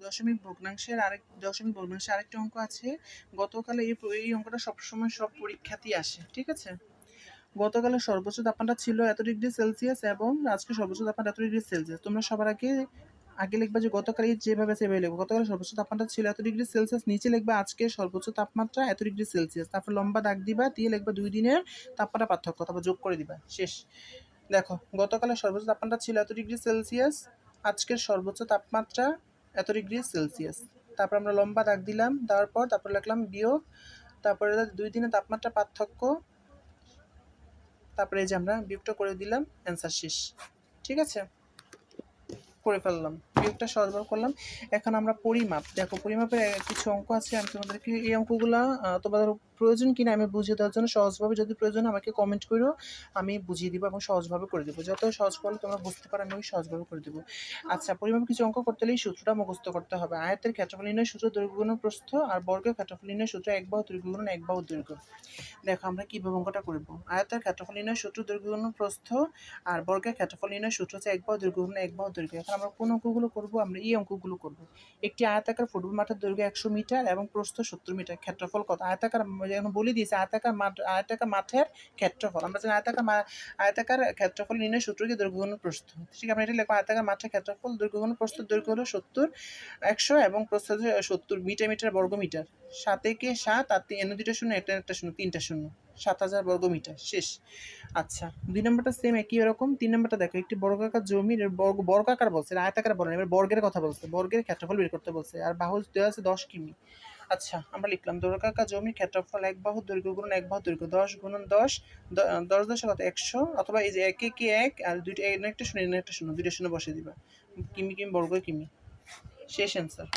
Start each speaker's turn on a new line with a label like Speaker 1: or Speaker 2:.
Speaker 1: দশমিক ভগ্নাংশের আরেকটা অঙ্ক আছে। গতকালে এই অঙ্কটা সবসময় সব পরীক্ষাতেই আসে, ঠিক আছে? গতকালের সর্বোচ্চ তাপমাত্রা ছিল এত ডিগ্রি সেলসিয়াস এবং আজকে সর্বোচ্চ তাপমাত্রা এত ডিগ্রি সেলসিয়াস। তোমরা সবার আগে লিখবা যে গতকাল যেভাবে সেভাবে লিখবো। গতকাল সর্বোচ্চ তাপমাত্রা ছিল এত ডিগ্রি সেলসিয়াস, নিচে লিখবা আজকে সর্বোচ্চ তাপমাত্রা এত ডিগ্রি সেলসিয়াস, তারপর লম্বা দাগ দিবা, দিয়ে লিখবা 2 দিনের তাপমাত্রা পার্থক্য, তারপর যোগ করে দিবা, শেষ। দেখো, গতকালের সর্বোচ্চ তাপমাত্রা ছিল এত ডিগ্রি সেলসিয়াস, আজকের সর্বোচ্চ তাপমাত্রা এত ডিগ্রি সেলসিয়াস। তারপর আমরা লম্বা দাগ দিলাম, দেওয়ার পর তারপর লিখলাম বিয়োগ, তারপরে 2 দিনের তাপমাত্রা পার্থক্য, তারপরে এই যে আমরা বিয়োগটা করে দিলাম, অ্যান্সার শেষ। ঠিক আছে, করে ফেললাম, বিয়োগটা সহজভাবে করলাম। এখন আমরা পরিমাপ, দেখো পরিমাপের কিছু অঙ্ক আছে, আমি তোমাদেরকে এই অঙ্কগুলো তোমাদের প্রয়োজন কিনা আমি বুঝিয়ে দেওয়ার জন্য সহজভাবে, যদি প্রয়োজন আমাকে কমেন্ট করো, আমি বুঝিয়ে দিব এবং সহজভাবে করে দেবো। যত সহজ করলে তোমরা বুঝতে পারো, আমি ওই সহজভাবে করে দেবো। আচ্ছা, পরিমাপে কিছু অঙ্ক করতে হলে এই সূত্রটা মুখস্থ করতে হবে। আয়তের ক্ষেত্রফল নির্ণয় সূত্র দৈর্ঘ্য গুণন প্রস্থ, আর বর্গের ক্ষেত্রফল নির্ণয় সূত্র এক বাহু দৈর্ঘ্য গুণন এক বাহু দৈর্ঘ্য। দেখো আমরা কীভাবে অঙ্কটা করবো। আয়তের ক্ষেত্রফল নির্ণয় সূত্র দৈর্ঘ্য গুণন প্রস্থ, আর বর্গের ক্ষেত্রফল নির্ণয় সূত্র হচ্ছে এক বাহু দৈর্ঘ্য গুণন এক বাহু দৈর্ঘ্য। এখন আমরা কোন অঙ্কগুলো করবো? আমরা এই অঙ্কগুলো করবো। একটি আয়তাকার ফুটবল মাঠের দৈর্ঘ্য 100 মিটার এবং প্রস্থ 70 মিটার, ক্ষেত্রফল কত? আয়তাকার যেমন বলে দিয়েছে, আয়তাকার মাঠের ক্ষেত্রফল। আমরা জানি আয়তাকার ক্ষেত্রফল নির্ণয় সূত্র কি? দৈর্ঘ্য গুণন প্রস্থ। ঠিক আছে, এটা লিখবো আয়তাকার মাঠের ক্ষেত্রফল দৈর্ঘ্য গুণন প্রস্থ, দৈর্ঘ্য হলো 70, 100 এবং প্রস্থ হচ্ছে 70 মিটার বর্গ মিটার। 7 একে 7, আর 2টা শূন্য, একটা শূন্য, 3টা শূন্য, 7000 বর্গ মিটার, শেষ। আচ্ছা, 2 নম্বরটা সেম একই রকম। 3 নম্বরটা দেখো, একটি বর্গাকার জমির বর্গাকার বলছে, আয়তাকার বলেন, এবার বর্গের কথা বলছে, বর্গের ক্ষেত্রফল বের করতে বলছে, আর বাহু দেওয়া আছে 10 কিমি। আচ্ছা, আমরা লিখলাম বর্গাকার জমির ক্ষেত্রফল এক বাহু দৈর্ঘ্য গুণন এক বাহু দৈর্ঘ্য, 10 গুণন 10, 10 10 কত? 100, অথবা এই যে 1 একে 1, আর দুইটা একটা শূন্য, একটা শূন্য, 2টা শূন্য বসে দিবা, কিমি কিমি বর্গ কিমি, শেষ অ্যান্সার।